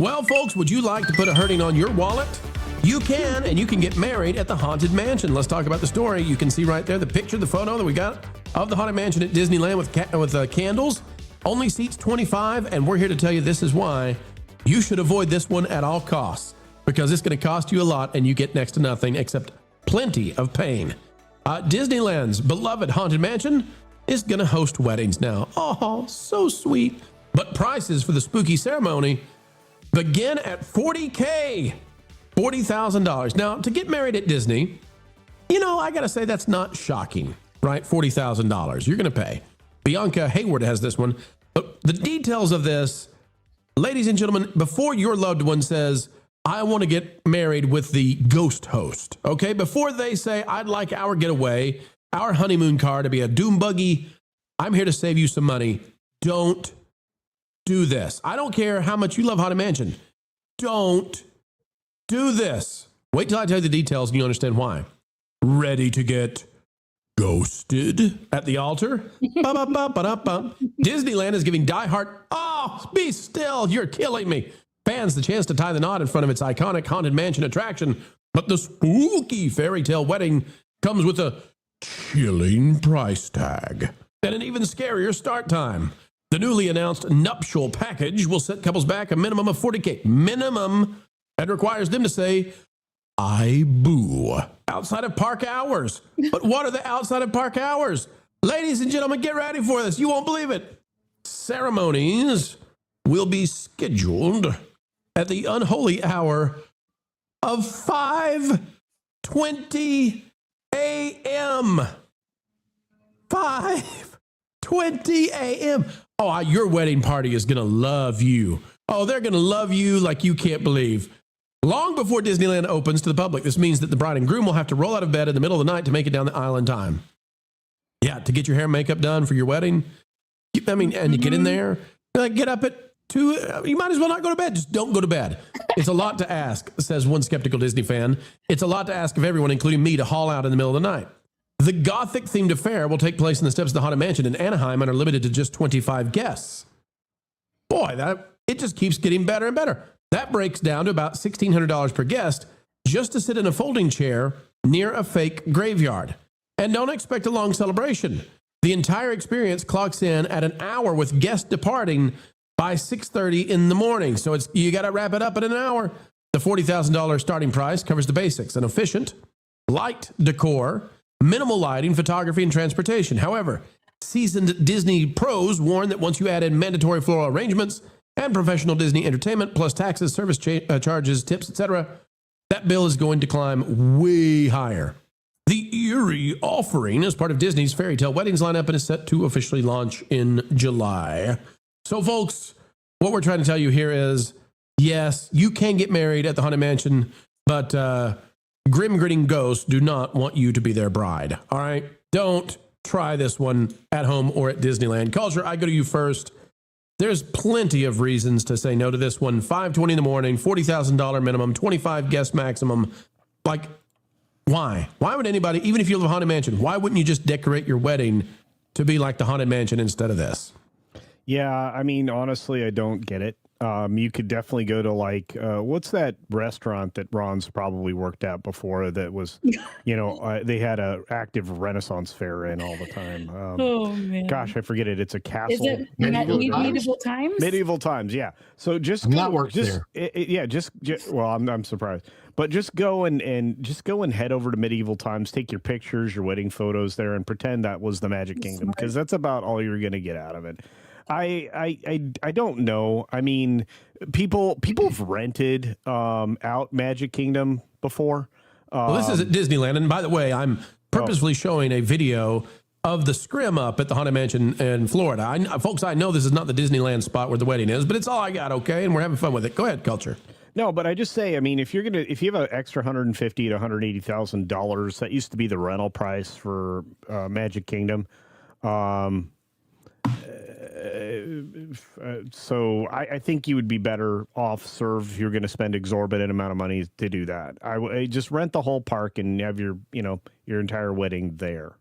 Well, folks, would you like to put a hurting on your wallet? You can, and you can get married at the Haunted Mansion. Let's talk about the story. You can see right there the picture, the photo that we got of the Haunted Mansion at Disneyland with candles. Only seats 25, and we're here to tell you this is why you should avoid this one at all costs, because it's going to cost you a lot and you get next to nothing except plenty of pain. Disneyland's beloved Haunted Mansion is going to host weddings now. Oh, so sweet. But prices for the spooky ceremony begin at $40,000. $40,000. Now, to get married at Disney, I got to say that's not shocking, right? $40,000 you're going to pay. Bianca Hayward has this one. But the details of this, ladies and gentlemen, before your loved one says, I want to get married with the ghost host, okay? Before they say, I'd like our getaway, our honeymoon car to be a doom buggy, I'm here to save you some money. Don't do this. I don't care how much you love Haunted Mansion. Don't do this. Wait till I tell you the details and you understand why. Ready to get ghosted at the altar? Disneyland is giving diehard, be still, you're killing me, fans the chance to tie the knot in front of its iconic Haunted Mansion attraction. But the spooky fairy tale wedding comes with a chilling price tag and an even scarier start time. The newly announced nuptial package will set couples back a minimum of $40,000. Minimum. And requires them to say, I boo, outside of park hours. But what are the outside of park hours? Ladies and gentlemen, get ready for this. You won't believe it. Ceremonies will be scheduled at the unholy hour of 5:20 a.m. 5:20 a.m. Oh, your wedding party is going to love you. Oh, they're going to love you like you can't believe. Long before Disneyland opens to the public, this means that the bride and groom will have to roll out of bed in the middle of the night to make it down the aisle in time. Yeah, to get your hair and makeup done for your wedding. And you get in there, get up at 2. You might as well not go to bed. Just don't go to bed. It's a lot to ask, says one skeptical Disney fan. It's a lot to ask of everyone, including me, to haul out in the middle of the night. The Gothic-themed affair will take place in the steps of the Haunted Mansion in Anaheim and are limited to just 25 guests. Boy, it just keeps getting better and better. That breaks down to about $1,600 per guest just to sit in a folding chair near a fake graveyard. And don't expect a long celebration. The entire experience clocks in at an hour with guests departing by 6:30 in the morning. So you got to wrap it up in an hour. The $40,000 starting price covers the basics: an efficient, light decor, minimal lighting, photography, and transportation. However, seasoned Disney pros warn that once you add in mandatory floral arrangements and professional Disney entertainment, plus taxes, service charges, tips, etc., that bill is going to climb way higher. The Eerie offering is part of Disney's fairy tale weddings lineup and is set to officially launch in July. So, folks, what we're trying to tell you here is, yes, you can get married at the Haunted Mansion, but grim grinning ghosts do not want you to be their bride. All right? Don't try this one at home or at Disneyland. Culture, I go to you first. There's plenty of reasons to say no to this one. 5:20 in the morning, $40,000 minimum, 25 guest maximum. Like, why? Why would anybody, even if you live in a Haunted Mansion, why wouldn't you just decorate your wedding to be like the Haunted Mansion instead of this? Yeah, honestly, I don't get it. You could definitely go to what's that restaurant that Ron's probably worked at before that was, they had a active Renaissance fair in all the time. Oh man, gosh, I forget it. It's a castle. Is it medieval times? Medieval times, yeah. So just not worked there. Well, I'm surprised, but just go and head over to medieval times. Take your pictures, your wedding photos there, and pretend that was the Magic Kingdom, because that's about all you're going to get out of it. I don't know. People have rented out Magic Kingdom before. Well, this is at Disneyland, and by the way, I'm purposefully showing a video of the scrim up at the Haunted Mansion in Florida. Folks, I know this is not the Disneyland spot where the wedding is, but it's all I got, okay? And we're having fun with it. Go ahead, Culture. No, but I just say, if you have an extra $150,000 to $180,000, that used to be the rental price for Magic Kingdom. So I think you would be better off served if you're going to spend exorbitant amount of money to do that. I just rent the whole park and have your entire wedding there.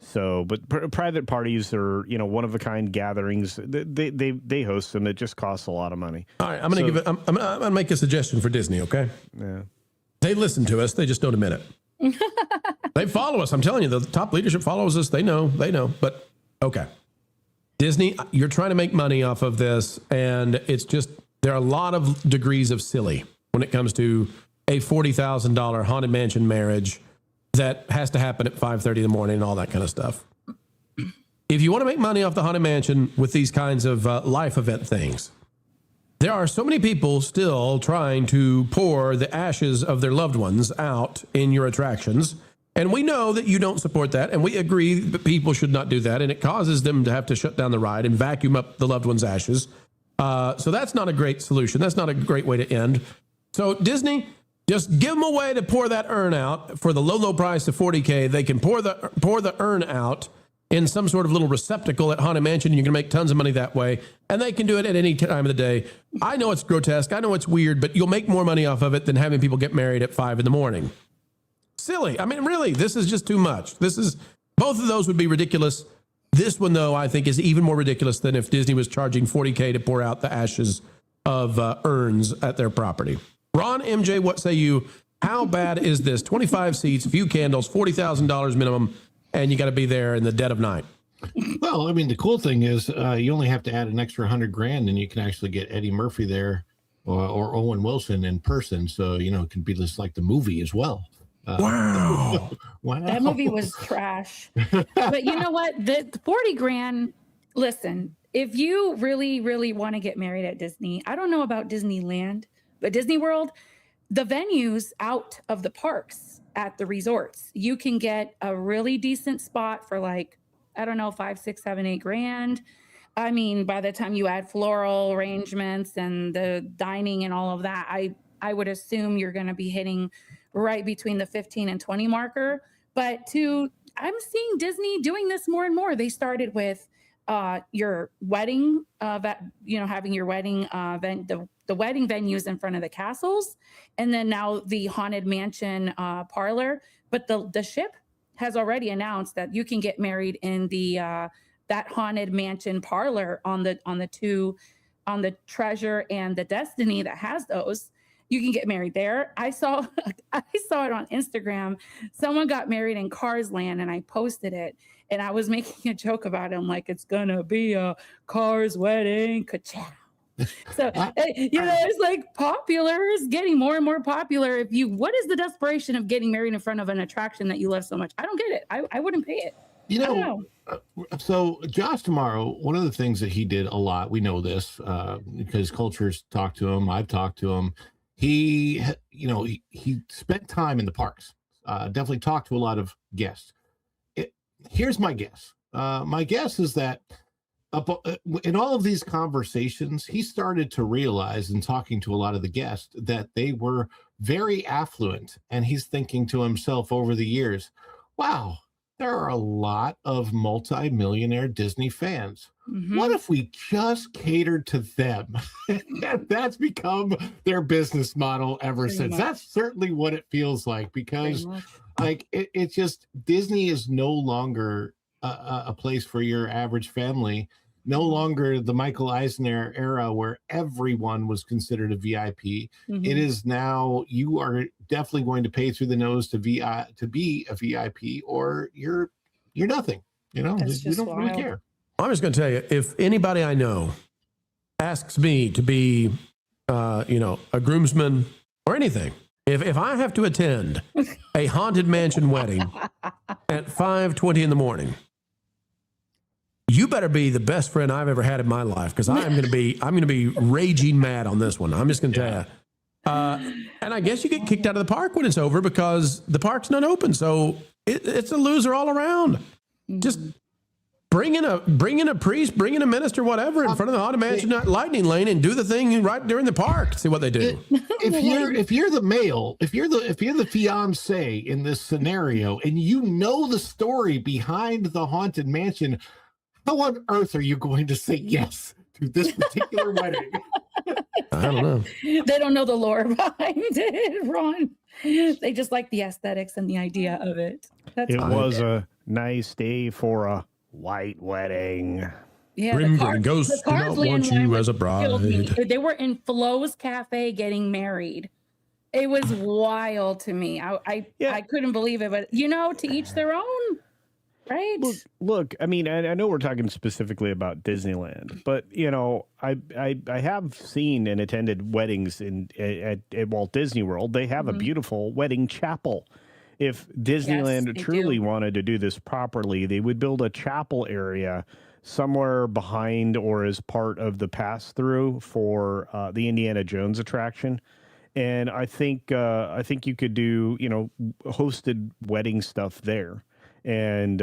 So, but private parties are, you know, one of a kind gatherings. They host them. It just costs a lot of money. All right, I'm gonna make a suggestion for Disney. Okay. Yeah. They listen to us. They just don't admit it. They follow us. I'm telling you, the top leadership follows us. They know. But okay, Disney, you're trying to make money off of this, and it's just there are a lot of degrees of silly when it comes to a $40,000 haunted mansion marriage that has to happen at 5:30 in the morning and all that kind of stuff. If you want to make money off the haunted mansion with these kinds of life event things, there are so many people still trying to pour the ashes of their loved ones out in your attractions. And we know that you don't support that. And we agree that people should not do that. And it causes them to have to shut down the ride and vacuum up the loved one's ashes. So that's not a great solution. That's not a great way to end. So Disney, just give them a way to pour that urn out for the low price of $40K. They can pour the urn out in some sort of little receptacle at Haunted Mansion. You can make tons of money that way. And they can do it at any time of the day. I know it's grotesque. I know it's weird, but you'll make more money off of it than having people get married at 5 in the morning. Silly. I mean, really, this is just too much. Both of those would be ridiculous. This one, though, I think is even more ridiculous than if Disney was charging $40K to pour out the ashes of urns at their property. Ron, MJ, what say you? How bad is this? 25 seats, few candles, $40,000 minimum, and you got to be there in the dead of night. Well, I mean, the cool thing is you only have to add an extra $100,000 and you can actually get Eddie Murphy there or Owen Wilson in person. So, you know, it can be just like the movie as well. Wow. Wow. That movie was trash. But you know what? The $40,000, listen, if you really, really want to get married at Disney, I don't know about Disneyland, but Disney World, the venues out of the parks at the resorts, you can get a really decent spot for like, I don't know, 5, 6, 7, 8 grand. I mean, by the time you add floral arrangements and the dining and all of that, I would assume you're going to be hitting right between the 15 and 20 marker. But I'm seeing Disney doing this more and more. They started with your wedding, having your wedding event, the wedding venues in front of the castles, and then now the haunted mansion parlor. But the ship has already announced that you can get married in the that haunted mansion parlor on the Treasure and the Destiny that has those. You can get married there. I saw it on Instagram. Someone got married in Cars Land, and I posted it. And I was making a joke about it. I'm like, it's gonna be a Cars wedding. Ka-chow. So it's like popular. It's getting more and more popular. What is the desperation of getting married in front of an attraction that you love so much? I don't get it. I wouldn't pay it. You know. So Josh Tomorrow, one of the things that he did a lot, we know this because Culture's talked to him. I've talked to him. He spent time in the parks. Definitely talked to a lot of guests. Here's my guess. My guess is that in all of these conversations, he started to realize in talking to a lot of the guests that they were very affluent. And he's thinking to himself over the years, wow, there are a lot of multi-millionaire Disney fans. Mm-hmm. What if we just catered to them? And that's become their business model ever since. Much. That's certainly what it feels like, because like it's just Disney is no longer a place for your average family. No longer the Michael Eisner era where everyone was considered a VIP. Mm-hmm. It is now you are definitely going to pay through the nose to be a VIP, or you're nothing. You know, you don't really care. I'm just going to tell you, if anybody I know asks me to be, a groomsman or anything, if I have to attend a haunted mansion wedding at 5:20 in the morning, you better be the best friend I've ever had in my life, because I'm going to be raging mad on this one. I'm just going to tell you. And I guess you get kicked out of the park when it's over because the park's not open. So it's a loser all around. Just bring in a priest, bring in a minister, whatever, in front of the haunted mansion lightning lane and do the thing right during the park. See what they do. If you're the male, if you're the fiance in this scenario, and you know the story behind the haunted mansion, how on earth are you going to say yes to this particular wedding? I don't know. They don't know the lore behind it, Ron. They just like the aesthetics and the idea of it. It Nice day for a white wedding. Yeah, Grim Grinning Ghosts do not want you as a killed me. bride. They were in Flo's Cafe getting married. It was wild to me. I couldn't believe it, but to each their own, right? Look, I mean, I know we're talking specifically about Disneyland, but I have seen and attended weddings at Walt Disney World. They have a beautiful wedding chapel. If Disneyland truly wanted to do this properly, they would build a chapel area somewhere behind or as part of the pass-through for the Indiana Jones attraction. And I think you could do, hosted wedding stuff there. And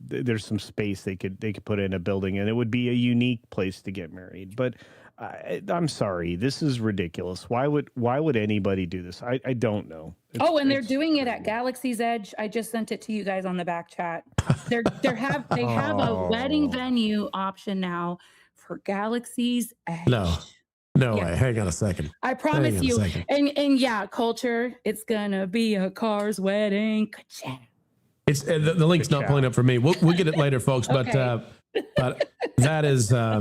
there's some space they could put in a building, and it would be a unique place to get married. But I'm sorry, this is ridiculous. Why would anybody do this? I don't know. And they're doing it at Galaxy's Edge. I just sent it to you guys on the back chat. They have a wedding venue option now for Galaxy's Edge. No way. Hang on a second. I promise you. And yeah, culture. It's gonna be a Cars wedding. It's the link's not pulling up for me. We'll get it later, folks. Okay. But that is I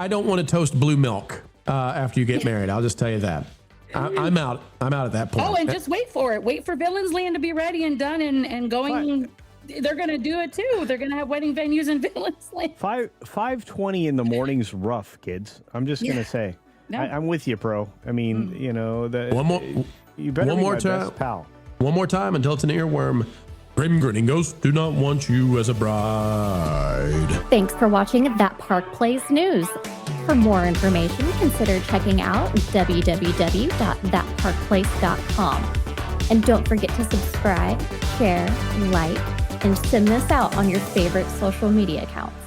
don't want to toast blue milk after you get married. I'll just tell you that. I'm out. I'm out at that point. Oh, and just wait for it. Wait for Villains Land to be ready and done and going. They're going to do it too. They're going to have wedding venues in Villains Land. 5:20 in the morning's rough, kids. I'm just going to say. No. I'm with you, bro. I mean, you better be my best pal. One more time until it's an earworm. Grim Grinning Ghosts do not want you as a bride. Thanks for watching That Park Plays News. For more information, consider checking out www.thatparkplace.com. And don't forget to subscribe, share, like, and send this out on your favorite social media accounts.